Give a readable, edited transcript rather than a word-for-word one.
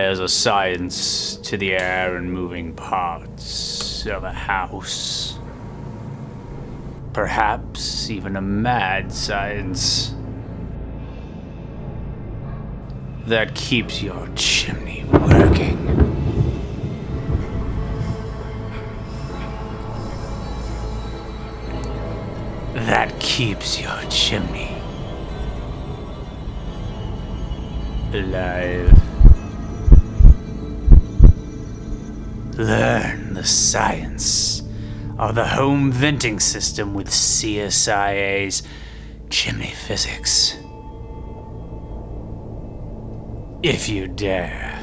There's a science to the air and moving parts of a house. Perhaps even a mad science that keeps your chimney working. That keeps your chimney alive. Learn the science of the home venting system with CSIA's Chimney Physics. If you dare.